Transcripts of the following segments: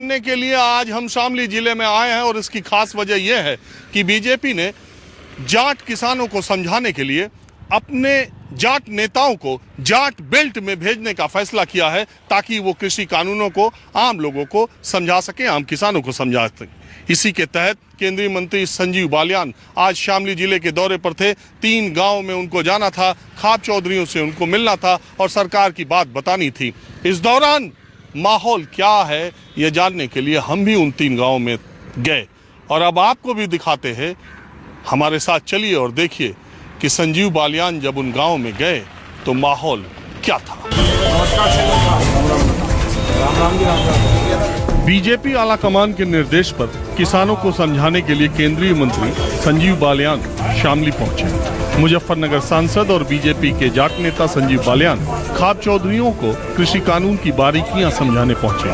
जानने के लिए आज हम शामली जिले में आए हैं और इसकी खास वजह यह है कि बीजेपी ने जाट किसानों को समझाने के लिए अपने जाट नेताओं को जाट बेल्ट में भेजने का फैसला किया है ताकि वो कृषि कानूनों को आम लोगों को समझा सकें, आम किसानों को समझा सकें। इसी के तहत केंद्रीय मंत्री संजीव बालियान आज शामली जिले के दौरे पर थे। 3 गांव में उनको जाना था, खाप चौधरियों से उनको मिलना था और सरकार की बात बतानी थी। इस दौरान माहौल क्या है ये जानने के लिए हम भी उन 3 गांवों में गए और अब आपको भी दिखाते हैं। हमारे साथ चलिए और देखिए कि संजीव बालियान जब उन गांव में गए तो माहौल क्या था। बीजेपी आला कमान के निर्देश पर किसानों को समझाने के लिए केंद्रीय मंत्री संजीव बालियान शामली पहुंचे। मुजफ्फरनगर सांसद और बीजेपी के जाट नेता संजीव बालियान खाप चौधरियों को कृषि कानून की बारीकियां समझाने पहुंचे।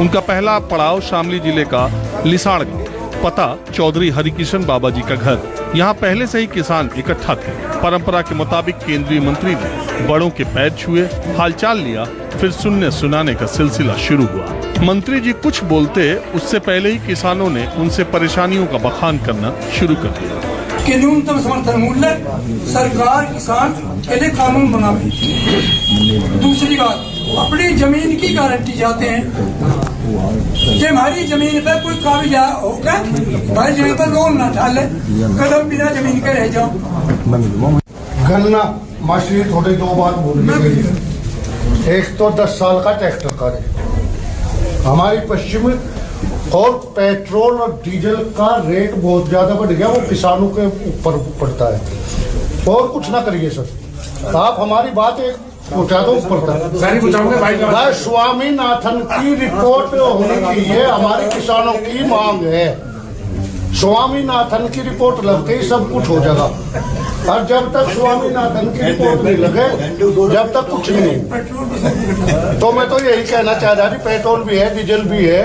उनका पहला पड़ाव शामली जिले का लिसाड़ गांव, पता चौधरी हरिकिशन बाबा जी का घर। यहाँ पहले से ही किसान इकट्ठा थे। परंपरा के मुताबिक केंद्रीय मंत्री ने बड़ों के पैर छुए, हालचाल लिया, फिर सुनने सुनाने का सिलसिला शुरू हुआ। मंत्री जी कुछ बोलते उससे पहले ही किसानों ने उनसे परेशानियों का बखान करना शुरू कर दिया कि न्यूनतम समर्थन मूल्य सरकार किसान के लिए कानून बनावे। दूसरी बात, अपनी जमीन की गारंटी चाहते हैं कि हमारी जमीन पे कोई काबिज होगा, हमारी जमीन पर लोन ना डाले, कदम बिना जमीन के रह जाओ। गन्ना माशरी थोड़ी 2 बात बोली। एक तो 10 साल का ट्रैक्टर का रेट हमारी पश्चिम और पेट्रोल और डीजल का रेट बहुत ज्यादा बढ़ गया, वो किसानों के ऊपर पड़ता है। और कुछ ना करिए सर, आप हमारी बात एक पहुंचा दो ऊपर। स्वामीनाथन की रिपोर्ट होनी चाहिए, हमारे किसानों की मांग है। स्वामीनाथन की रिपोर्ट लगते ही सब कुछ हो जाएगा, और जब तक स्वामीनाथन की रिपोर्ट नहीं लगे जब तक कुछ नहीं। तो मैं तो यही कहना चाह रहा हूँ, पेट्रोल भी है, डीजल भी है।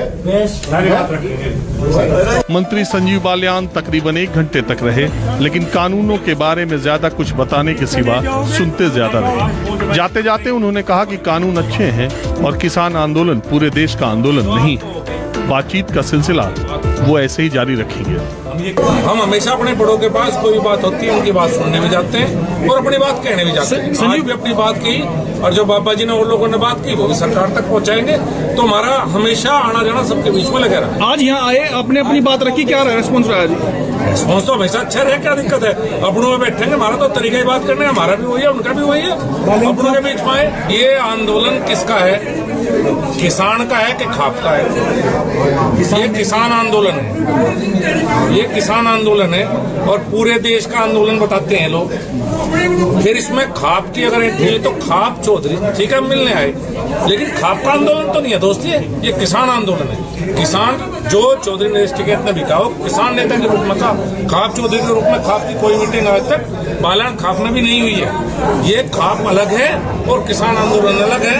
मंत्री संजीव बालियान तकरीबन 1 घंटे तक रहे, लेकिन कानूनों के बारे में ज्यादा कुछ बताने के सिवा सुनते ज्यादा रहे। जाते जाते उन्होंने कहा कि कानून अच्छे हैं और किसान आंदोलन पूरे देश का आंदोलन नहीं। बातचीत का सिलसिला वो ऐसे ही जारी रखेंगे। हम हमेशा अपने बड़ों के पास कोई भी बात होती है उनकी बात सुनने में जाते हैं और अपनी बात कहने में जाते हैं। आज भी अपनी बात की और जो बाबा जी ने उन लोगों ने बात की वो भी सरकार तक पहुंचाएंगे। तो हमारा हमेशा आना जाना सबके बीच में लगा रहा। आज यहाँ आए, आपने अपनी बात रखी, क्या रेस्पॉन्स रहा जी? रेस्पॉन्स तो हमेशा अच्छा रहे, क्या दिक्कत है? अपनों में बैठेंगे, हमारा तो तरीका ही बात करने, हमारा भी वही है, उनका भी वही है। अपनों के बीच में आए। ये आंदोलन किसका है? किसान का है कि खाप का है? ये किसान आंदोलन है, ये किसान आंदोलन है और पूरे देश का आंदोलन बताते हैं लोग। फिर इसमें खाप की अगर एंट्री तो खाप चौधरी ठीक है मिलने आए, लेकिन खाप का आंदोलन तो नहीं है दोस्ती, ये किसान आंदोलन है। किसान जो चौधरी ने टिकट ने बिका हो, किसान नेता के रूप में था। खाप चौधरी के रूप में खाप की कोई मीटिंग आज तक बालियान खाप में भी नहीं हुई है। ये खाप अलग है और किसान आंदोलन अलग है।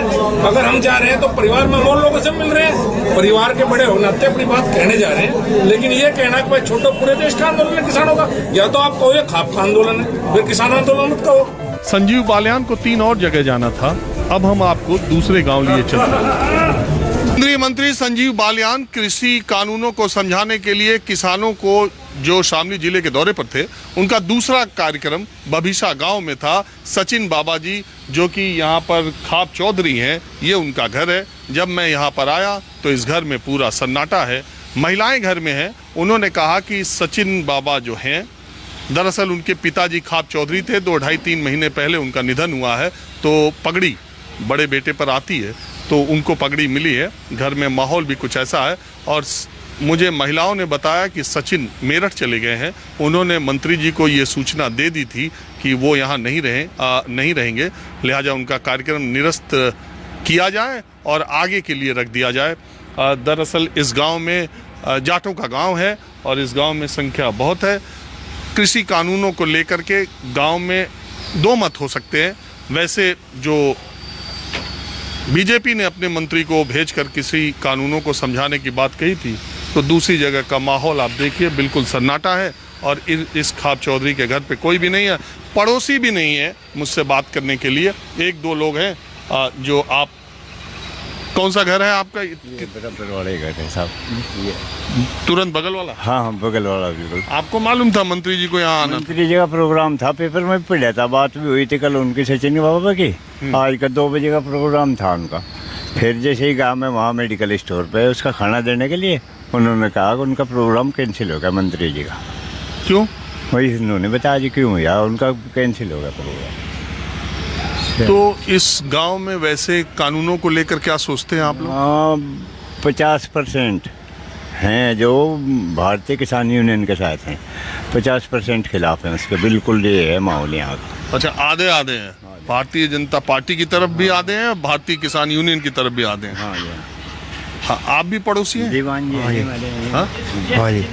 अगर हम जा रहे हैं तो परिवार में और लोगों से मिल रहे हैं, परिवार के बड़े होने नाते अपनी बात कहने जा रहे हैं। लेकिन ये कहना कि भाई छोटो पूरे देश का आंदोलन है किसानों का, या तो आप कहो ये खाप का आंदोलन है, फिर किसान आंदोलन मत कहो। संजीव बालियान को 3 और जगह जाना था। अब हम आपको दूसरे गांव लिए चलते हैं। केंद्रीय मंत्री संजीव बालियान कृषि कानूनों को समझाने के लिए किसानों को जो शामली जिले के दौरे पर थे, उनका दूसरा कार्यक्रम बभीसा गांव में था। सचिन बाबा जी जो कि यहाँ पर खाप चौधरी हैं, ये उनका घर है। जब मैं यहाँ पर आया तो इस घर में पूरा सन्नाटा है, महिलाएं घर में हैं। उन्होंने कहा कि सचिन बाबा जो हैं, दरअसल उनके पिताजी खाप चौधरी थे। 2-2.5-3 महीने पहले उनका निधन हुआ है, तो पगड़ी बड़े बेटे पर आती है, तो उनको पगड़ी मिली है। घर में माहौल भी कुछ ऐसा है। और मुझे महिलाओं ने बताया कि सचिन मेरठ चले गए हैं। उन्होंने मंत्री जी को ये सूचना दे दी थी कि वो यहाँ नहीं रहेंगे, लिहाजा उनका कार्यक्रम निरस्त किया जाए और आगे के लिए रख दिया जाए। दरअसल इस गांव में जाटों का गांव है और इस गांव में संख्या बहुत है। कृषि कानूनों को लेकर के गांव में 2 मत हो सकते हैं। वैसे जो बीजेपी ने अपने मंत्री को भेजकर किसी कानूनों को समझाने की बात कही थी, तो दूसरी जगह का माहौल आप देखिए बिल्कुल सन्नाटा है और इस खाप चौधरी के घर पे कोई भी नहीं है, पड़ोसी भी नहीं है मुझसे बात करने के लिए। 1-2 लोग हैं जो आप कौन सा घर है आपका? बराबर वाले घर है साहब, तुरंत बगल वाला? हाँ हाँ बगल वाला बिल्कुल। आपको मालूम था मंत्री जी को यहाँ आना? मंत्री जी का प्रोग्राम था, पेपर में पढ़ा था, बात भी हुई थी कल उनकी सचिन बाबा की। आज का 2 बजे का प्रोग्राम था उनका। फिर जैसे ही गाँव में वहाँ मेडिकल स्टोर पे उसका खाना देने के लिए उन्होंने कहा कि उनका प्रोग्राम कैंसिल होगा मंत्री जी का। क्यों? वही उन्होंने बताया जी क्यों हुआ उनका कैंसिल होगा प्रोग्राम। तो इस गांव में वैसे कानूनों को लेकर क्या सोचते हैं आप लोग? 50% हैं जो भारतीय किसान यूनियन के साथ हैं, 50% खिलाफ हैं उसके। बिल्कुल ये है माहौल यहाँ का। अच्छा, आधे आधे हैं। भारतीय जनता पार्टी की तरफ भी आधे हैं, भारतीय किसान यूनियन की तरफ भी आधे हैं। हाँ जी, हाँ, आप भी पड़ोसी हैं? दीवान जी हैं हमारे यहाँ। हाँ जी।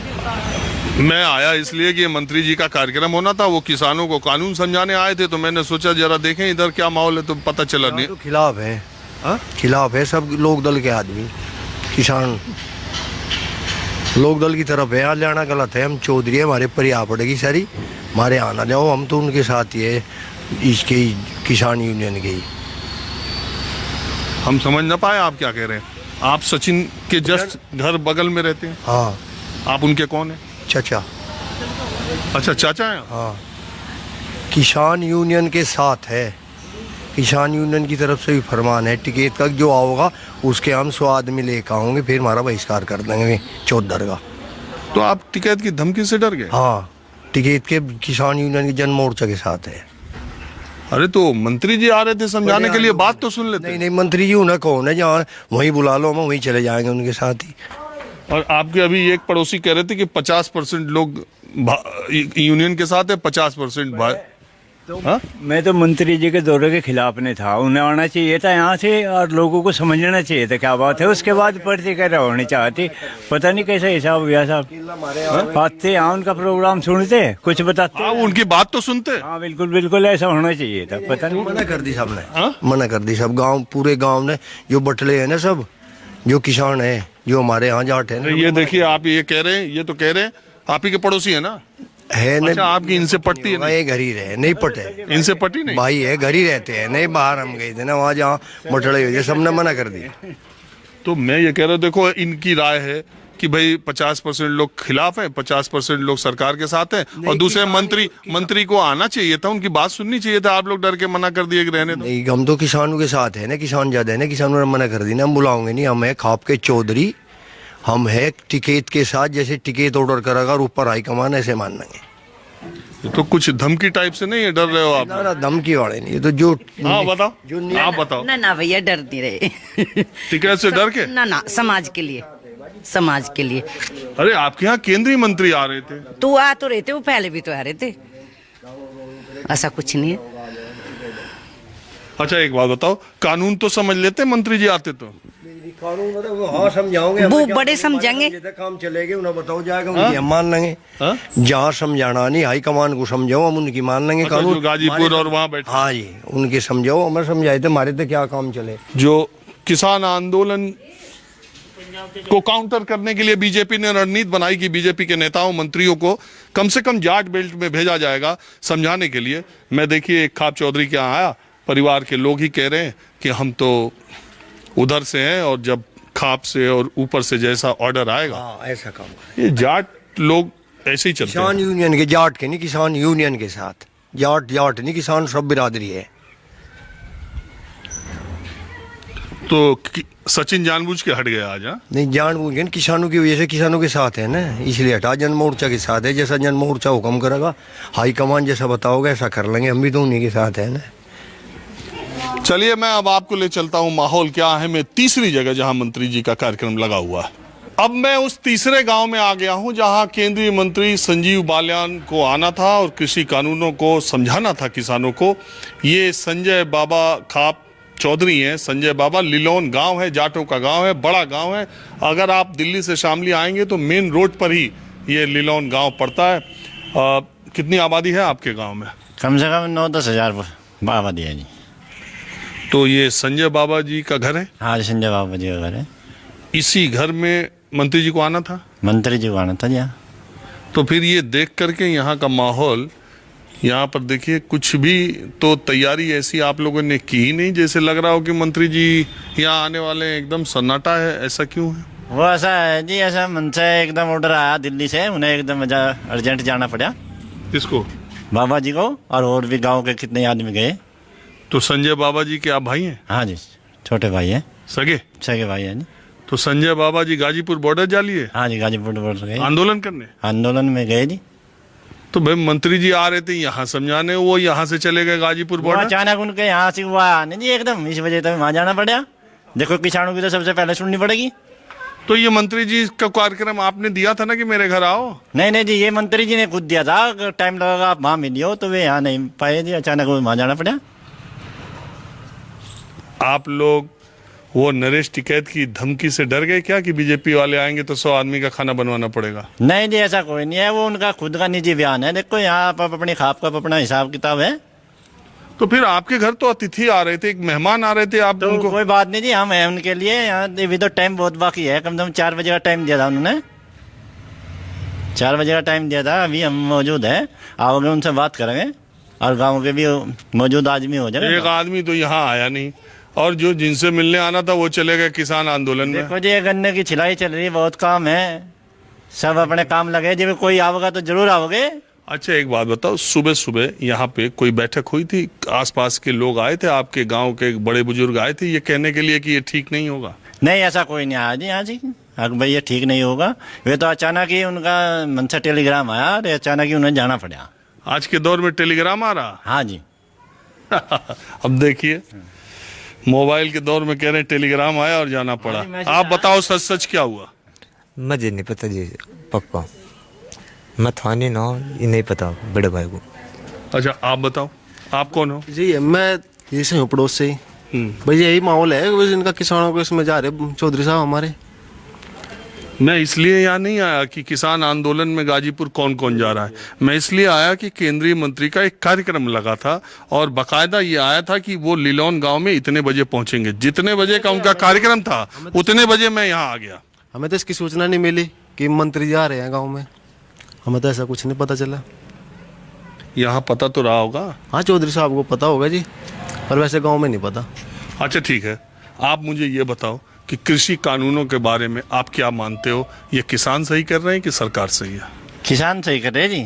मैं आया इसलिए कि मंत्री जी का कार्यक्रम होना था, वो किसानों को कानून समझाने आए थे, तो मैंने सोचा जरा देखें इधर क्या माहौल है, तो पता चला नहीं। तो खिलाफ है। हाँ? खिलाफ है सब लोक दल के आदमी, किसान लोक दल की तरफ है। यहाँ लेना गलत है। हम चौधरी है, हमारे पर आ पड़ेगी सारी, हमारे आना जाओ। हम तो उनके साथ ही है, इसके ही किसान यूनियन के ही। हम समझ ना पाए आप क्या कह रहे हैं। आप सचिन के जस्ट घर बगल में रहते हैं? हाँ, आप उनके कौन है? चाचा। अच्छा, चाचा हैं? हाँ, किसान यूनियन के साथ है। किसान यूनियन की तरफ से भी फरमान है, टिकट का जो आओगा उसके हम 100 आदमी लेकर आऊँगे, फिर हमारा बहिष्कार कर देंगे 14 का। तो आप टिकैत की धमकी से डर गए? हाँ, टिकट के किसान यूनियन की जन मोर्चा के साथ है। अरे तो मंत्री जी आ रहे थे समझाने के लिए, बात तो सुन लेते। नहीं नहीं, मंत्री जी उन्हें कौन है, जहाँ वहीं बुला लो, हम वहीं चले जाएंगे उनके साथ ही। और आपके अभी एक पड़ोसी कह रहे थे कि 50% लोग यूनियन के साथ है, 50% मैं तो मंत्री जी के दौरे के खिलाफ नहीं था। उन्हें आना चाहिए था यहाँ से और लोगों को समझना चाहिए था क्या बात है। उसके बाद प्रतिक्रिया होनी चाहती। पता नहीं कैसा हिसाब हुआ साहब। आते यहाँ उनका प्रोग्राम सुनते, कुछ बताते। हाँ, उनकी बात तो सुनते। हाँ बिल्कुल बिल्कुल ऐसा होना चाहिए था। पता नहीं मना कर दी सबने। हाँ? मना कर दी सब गांव, पूरे गांव ने, जो बटले हैं ना सब, जो किसान है, जो हमारे यहाँ जाट है ना। ये देखिए, आप ये कह रहे हैं, ये तो कह रहे हैं आप ही के पड़ोसी है ना? है नहीं। अच्छा, आपकी इनसे पटती है? नहीं, घर ही रहे, नहीं पटे। इनसे पटी नहीं? भाई है, घर ही रहते हैं। नहीं, बाहर हम गए थे ना, वहाँ जहाँ बटले हुए थे, सबने मना कर दी। तो मैं ये कह रहा हूँ, देखो इनकी राय है कि भाई 50% लोग खिलाफ हैं, 50% लोग सरकार के साथ हैं, और दूसरे मंत्री को आना चाहिए था, उनकी बात सुननी चाहिए था। आप लोग डर के मना कर दिए कि रहने दो। नहीं, हम तो किसानों के साथ है ना, किसान ज्यादा है ना, किसानों ने मना कर दी ना, हम बुलाओगे नहीं। हम है खाप के चौधरी, हम है टिकट के साथ। जैसे टिकट ऑर्डर करेगा और ऊपर हाईकमान ऐसे मान लेंगे। तो कुछ धमकी टाइप से नहीं है? डर रहे हो आप? ना, धमकी वाले नहीं, ये तो जो। हाँ बताओ, आप बताओ। ना ना भैया, डर नहीं रहे। टिकैत से डर के? ना ना, समाज के लिए, समाज के लिए। अरे आपके यहाँ केंद्रीय मंत्री आ रहे थे? तो आ तो रहे थे, वो पहले भी तो आ रहे थे, ऐसा कुछ नहीं है। अच्छा, एक बात बताओ, कानून तो समझ लेते मंत्री जी आते तो? कानून मतलब हाँ समझाओगे, वो बड़े समझाएंगे। काम चलेगा, उन्हें बताओ जाएगा, उनकी हम मान लेंगे। जहाँ समझाना नहीं, हाई कमान को समझाओ, हम उनकी मान लेंगे। अच्छा, कानून जो गाजीपुर और वहाँ बैठे? हाँ जी, उनके समझाओ, हमें समझाए थे, हमारे तो क्या काम चले। जो किसान आंदोलन को काउंटर करने के लिए बीजेपी ने रणनीति बनाई कि बीजेपी के नेताओं मंत्रियों को कम से कम जाट बेल्ट में भेजा जाएगा समझाने के लिए। मैं देखिए एक खाप चौधरी के यहाँ आया, परिवार के लोग ही कह रहे हैं कि हम तो उधर से हैं, और जब खाप से और ऊपर से जैसा ऑर्डर आएगा। हाँ, ऐसा काम। ये जाट लोग ऐसे ही चलते किसान हैं। यूनियन के, जाट के नहीं, किसान यूनियन के साथ। जाट नहीं, किसान सब बिरादरी है। तो सचिन जानबूझ के हट गया आज? हाँ? नहीं, जानबूझ के किसानों की वजह से, किसानों के साथ है ना, इसलिए हटा। जन मोर्चा के साथ है, जैसा जन मोर्चा हुक्म करेगा, हाईकमान जैसा बताओगे ऐसा कर लेंगे। हम भी तो उन्हीं के साथ है ना। चलिए, मैं अब आपको ले चलता हूँ माहौल क्या है। मैं तीसरी जगह जहां मंत्री जी का कार्यक्रम लगा हुआ है। अब मैं उस तीसरे गांव में आ गया हूं जहां केंद्रीय मंत्री संजीव बालियान को आना था और कृषि कानूनों को समझाना था किसानों को। ये संजय बाबा खाप चौधरी हैं। संजय बाबा, लिलोन गांव है, जाटों का गांव है, बड़ा गांव है। अगर आप दिल्ली से शामली आएंगे तो मेन रोड पर ही ये लिलोन गांव पड़ता है। कितनी आबादी है आपके गांव में? कम से कम 9-10 हज़ार आबादी है जी। तो ये संजय बाबा जी का घर है? हाँ, संजय बाबा जी का घर है। इसी घर में मंत्री जी को आना था? मंत्री जी को आना था जी। तो फिर ये देख करके यहाँ का माहौल यहाँ पर देखिए कुछ भी तो तैयारी ऐसी आप लोगों ने की ही नहीं, जैसे लग रहा हो कि मंत्री जी यहाँ आने वाले हैं, एकदम सन्नाटा है, ऐसा क्यों है? वो ऐसा है जी, ऐसा मन से एकदम ऑर्डर आया दिल्ली से, उन्हें एकदम अर्जेंट जाना पड़ा। किसको? बाबा जी को, और भी गांव के कितने आदमी गए। तो संजय बाबा जी के आप भाई हैं? हाँ जी, छोटे भाई हैं। सगे भाई हैं जी। तो संजय बाबा जी गाजीपुर बॉर्डर जा लिए? हाँ जी, गाजीपुर बॉर्डर गए आंदोलन करने। आंदोलन में गए जी। तो भाई मंत्री जी आ रहे थे यहाँ समझाने, वो यहाँ से चले गए गाजीपुर वो बॉर्डर। अचानक उनके यहाँ से हुआ नहीं जी, एकदम इस वजह से वहाँ जाना पड़ा। देखो किसानों की तो सबसे पहले सुननी पड़ेगी। तो ये मंत्री जी का कार्यक्रम आपने दिया था ना कि मेरे घर आओ? नहीं जी, ये मंत्री जी ने खुद दिया था, अगर टाइम लगेगा आप वहाँ मिलियो, तो वे यहाँ नहीं पाए जी, अचानक वहाँ जाना पड़ा। आप लोग वो नरेश टिकैत की धमकी से डर गए क्या कि बीजेपी वाले आएंगे तो 100 आदमी का खाना बनवाना पड़ेगा? नहीं जी, ऐसा कोई नहीं है, वो उनका खुद का निजी बयान है। देखो यहाँ आप अपनी खाप का अपना हिसाब किताब है। तो फिर आपके घर तो अतिथि आ रहे थे, एक मेहमान आ रहे थे, आप तो उनको कोई बात नहीं जी, हम हैं उनके लिए। यहाँ अभी तो टाइम बहुत बाकी है, कम से कम 4 बजे का टाइम दिया था उन्होंने। 4 बजे का टाइम दिया था, अभी हम मौजूद है, आओगे उनसे बात करेंगे, और गाँव के भी मौजूद आदमी हो जाएगा। एक आदमी तो यहाँ आया नहीं, और जो जिनसे मिलने आना था वो चले गए किसान आंदोलन में। देखो जी, गन्ने की छिलाई चल रही है, बहुत काम है, सब अपने काम लगे। जब कोई आओगे तो जरूर आओगे। अच्छा एक बात बताओ, सुबह सुबह यहाँ पे कोई बैठक हुई थी? आसपास के लोग आए थे, आपके गांव के बड़े बुजुर्ग आए थे ये कहने के लिए कि ये ठीक नहीं होगा? नहीं, ऐसा कोई नहीं आया जी यहाँ जी, भाई ये ठीक नहीं होगा। वे तो अचानक ही उनका मन से टेलीग्राम आया और अचानक ही उन्हें जाना पड़ा। आज के दौर में टेलीग्राम आ रहा? हाँ जी। अब देखिए, मोबाइल के दौर में कह रहे हैं टेलीग्राम आया और जाना पड़ा। आप बताओ सच सच क्या हुआ? मुझे नहीं पता जी पक्का, मैं थाने ना, ये नहीं पता बड़े भाई को। अच्छा आप बताओ, आप कौन हो? जी मैं ये से हूँ पड़ोस से ही। भाई यही माहौल है, बस इनका किसानों को इसमें जा रहे चौधरी साहब हमारे। मैं इसलिए यहाँ नहीं आया कि किसान आंदोलन में गाजीपुर कौन कौन जा रहा है, मैं इसलिए आया कि केंद्रीय मंत्री का एक कार्यक्रम लगा था और बाकायदा ये आया था कि वो लिलौन गांव में इतने बजे पहुंचेंगे। जितने बजे का उनका कार्यक्रम था उतने बजे मैं यहाँ आ गया। हमें तो इसकी सूचना नहीं मिली कि मंत्री जी आ रहे हैं गाँव में, हमें तो ऐसा कुछ नहीं पता चला। यहाँ पता तो रहा होगा? हाँ चौधरी साहब को पता होगा जी, पर वैसे गाँव में नहीं पता। अच्छा ठीक है, आप मुझे ये बताओ कि कृषि कानूनों के बारे में आप क्या मानते हो? ये किसान सही कर रहे हैं कि सरकार सही है? किसान सही कर रहे हैं जी,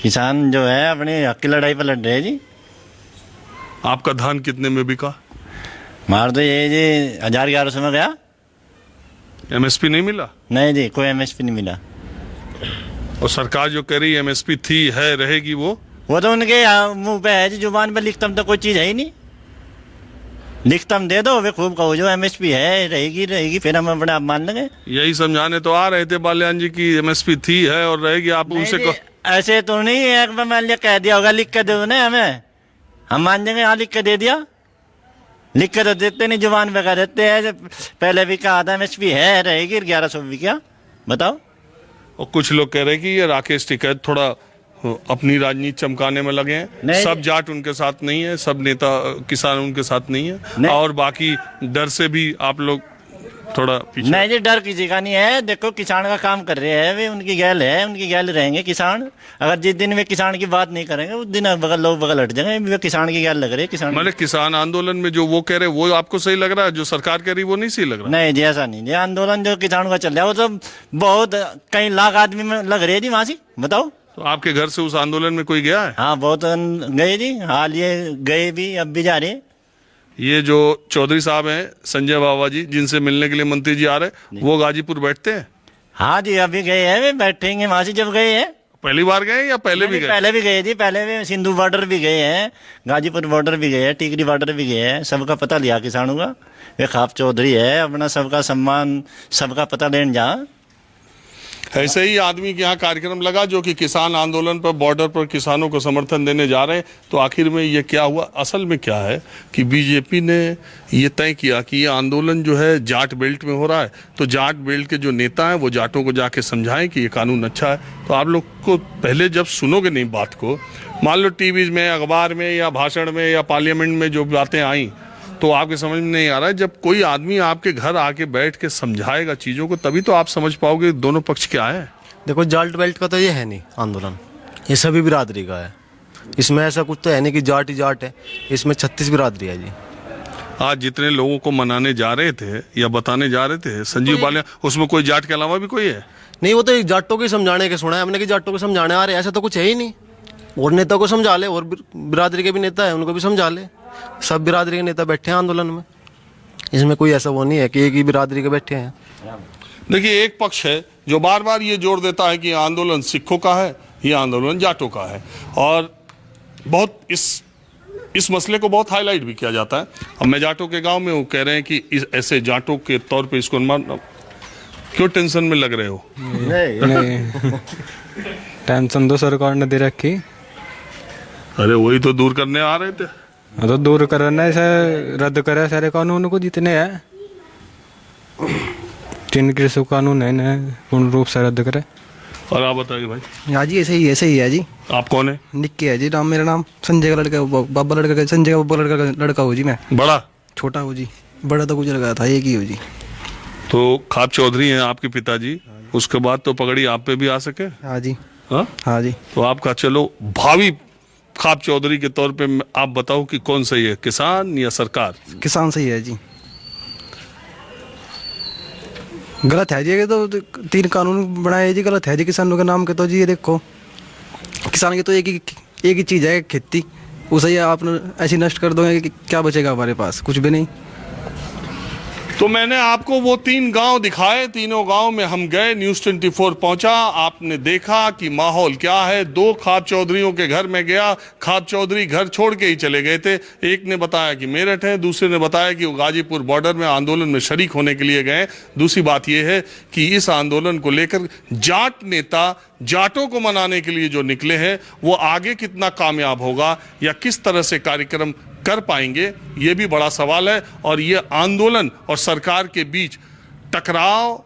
किसान जो है अपनी हक की लड़ाई पर लड़ रहे हैं जी। आपका धान कितने में बिका? मार तो ये जी 1100 में गया। एमएसपी नहीं मिला? नहीं जी, कोई एमएसपी नहीं मिला। और सरकार जो कह रही है एमएसपी थी, है, रहेगी, वो तो उनके मुंह पे है जी, जुबान पे लिखता तो कोई चीज है ही नहीं। लिखता दे दो, वे खूब कहो जो एमएसपी है, रहेगी, फिर हम अपने आप मान लेंगे। यही समझाने तो आ रहे थे बाल्यान जी की एमएसपी थी, है और रहेगी। आप उनसे ऐसे तो नहीं एक बार मान लिया कह दिया होगा, लिख के दे दो ना हमें, हम मान जाएंगे। हाँ लिख के दे दिया, लिख के तो देते नहीं, जुबान पे कह देते हैं। पहले भी कहा था एमएसपी है, रहेगी, 1100 भी क्या बताओ। और कुछ लोग कह रहे हैं कि ये राकेश टिकैत थोड़ा अपनी राजनीति चमकाने में लगे हैं। सब जाट उनके साथ नहीं है, सब नेता किसान उनके साथ नहीं है, और बाकी डर से भी आप लोग थोड़ा पीछे। नहीं जी, डर किसी का नहीं है। देखो किसान का काम कर रहे हैं वे, उनकी गैल है, उनकी गैल रहेंगे किसान। अगर जिस दिन वे किसान की बात नहीं करेंगे उस दिन लोग बगल हट जाएंगे। वे किसान की गैल लग रही है। किसान मतलब किसान आंदोलन में जो वो कह रहे वो आपको सही लग रहा है, जो सरकार कह रही वो नहीं सही लग रहा? नहीं जी, ऐसा नहीं जी। आंदोलन जो किसानों का चल रहा है वो तो बहुत कई लाख आदमी में लग रही है जी वहाँ से। बताओ, तो आपके घर से उस आंदोलन में कोई गया है? हाँ बहुत गए जी, हाल ये गए भी, अब भी जा रहे। ये जो चौधरी साहब हैं संजय बाबा जी, जिनसे मिलने के लिए मंत्री जी आ रहे, वो गाजीपुर बैठते हैं? हाँ जी, अभी गए हैं, वे बैठेंगे वहाँ से। जब गए हैं पहली बार गए या पहले भी गए? पहले भी गए जी, पहले भी सिंधु बॉर्डर भी गए हैं, गाजीपुर बॉर्डर भी गए हैं, टिकरी बॉर्डर भी गए हैं। सबका पता लिया किसानों का। वे खाप चौधरी है, अपना सबका सम्मान, सबका पता लेने जा। ऐसे ही आदमी के यहाँ कार्यक्रम लगा जो कि किसान आंदोलन पर बॉर्डर पर किसानों को समर्थन देने जा रहे हैं। तो आखिर में ये क्या हुआ? असल में क्या है कि बीजेपी ने ये तय किया कि ये आंदोलन जो है जाट बेल्ट में हो रहा है, तो जाट बेल्ट के जो नेता हैं वो जाटों को जाके समझाएं कि ये कानून अच्छा है। तो आप लोग को पहले जब सुनोगे नहीं बात को, मान लो टीवी में, अखबार में या भाषण में या पार्लियामेंट में जो बातें आई, तो आपके समझ में नहीं आ रहा है। जब कोई आदमी आपके घर आके बैठ के समझाएगा चीज़ों को, तभी तो आप समझ पाओगे दोनों पक्ष क्या है। देखो जाट बेल्ट का तो ये है नहीं आंदोलन, ये सभी बिरादरी का है, इसमें ऐसा कुछ तो है नहीं कि जाट ही जाट है, इसमें 36 बिरादरी है जी। आज जितने लोगों को मनाने जा रहे थे या बताने जा रहे थे संजीव बालियान, उसमें कोई जाट के अलावा भी कोई है? नहीं, वो तो जाटों के समझाने के सुना है हमने कि जाटों को समझाने आ रहे, ऐसा तो कुछ है ही नहीं। और नेता को समझा ले, और बिरादरी के भी नेता है उनको भी समझा ले, सब बिरादरी के नेता बैठे हैं आंदोलन में, इसमें कोई ऐसा वो नहीं है कि एक ही बिरादरी के बैठे हैं। देखिए, एक पक्ष है जो बार बार ये जोर देता है कि आंदोलन सिखों का है, ये आंदोलन जाटों का है, और बहुत इस मसले को बहुत हाईलाइट भी किया जाता है। अब मैं जाटों के गांव में, वो कह रहे हैं कि ऐसे जाटों के तौर पे इसको क्यों टेंशन में लग रहे हो? नहीं टेंशन तो सरकार ने दे रखी। अरे वही तो दूर करने आ रहे थे। तो दूर करना है, रद्द करे सारे कानून को जितने हैं, जिन कृषि कानून है पूर्ण रूप से रद्द करे। और आप बताइए भाई। हाँ जी, ऐसे ही है जी। आप कौन है? निक्की है जी नाम, मेरा नाम संजय का लड़का, बाबा लड़का का, संजय का बाबा लड़का हो जी। मैं बड़ा छोटा हो जी, बड़ा तो गुजर गया था, एक ही हो जी। तो खाप चौधरी हैं आपके पिताजी, उसके बाद तो पगड़ी आप पे भी आ सके। हाँ जी। हाँ जी। तो आपका, चलो भावी खाप चौधरी के तौर पे आप बताओ कि कौन सही है, किसान या सरकार? किसान सही है जी। गलत है जी, ये तो 3 कानून बनाए जी, गलत है जी किसानों के नाम के। तो जी ये देखो, किसान की तो एक ही चीज़ है, खेती, उसे आप ऐसी नष्ट कर दोगे कि क्या बचेगा हमारे पास? कुछ भी नहीं। तो मैंने आपको वो 3 गांव दिखाए, तीनों गांव में हम गए, न्यूज़ 24 पहुंचा, आपने देखा कि माहौल क्या है। 2 खाप चौधरियों के घर में गया, खाप चौधरी घर छोड़ के ही चले गए थे। एक ने बताया कि मेरठ है, दूसरे ने बताया कि वो गाजीपुर बॉर्डर में आंदोलन में शरीक होने के लिए गए। दूसरी बात यह है कि इस आंदोलन को लेकर जाट नेता जाटों को मनाने के लिए जो निकले हैं, वो आगे कितना कामयाब होगा या किस तरह से कार्यक्रम कर पाएंगे, ये भी बड़ा सवाल है। और ये आंदोलन और सरकार के बीच टकराव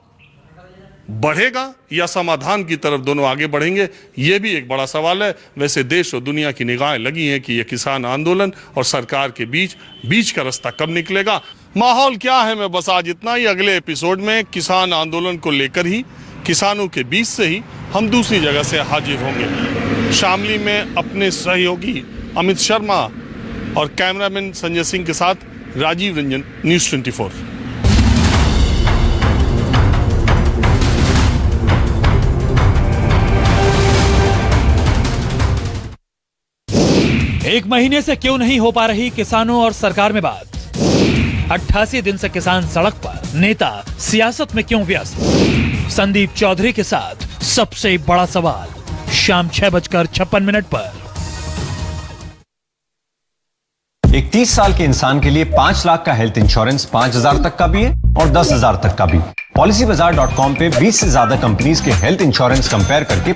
बढ़ेगा या समाधान की तरफ दोनों आगे बढ़ेंगे, ये भी एक बड़ा सवाल है। वैसे देश और दुनिया की निगाहें लगी हैं कि ये किसान आंदोलन और सरकार के बीच का रास्ता कब निकलेगा। माहौल क्या है, मैं बस आज इतना ही। अगले एपिसोड में किसान आंदोलन को लेकर ही, किसानों के बीच से ही हम दूसरी जगह से हाजिर होंगे। शामली में अपने सहयोगी अमित शर्मा और कैमरामैन संजय सिंह के साथ राजीव रंजन, न्यूज़ 24। एक महीने से क्यों नहीं हो पा रही किसानों और सरकार में बात? 88 दिन से किसान सड़क पर, नेता सियासत में क्यों व्यस्त? संदीप चौधरी के साथ सबसे बड़ा सवाल, शाम 6:56 पर। एक 30 साल के इंसान के लिए 5 लाख का हेल्थ इंश्योरेंस 5,000 तक का भी है और 10,000 तक का भी। PolicyBazaar.com पे 20 से ज्यादा कंपनीज के हेल्थ इंश्योरेंस कंपेयर करके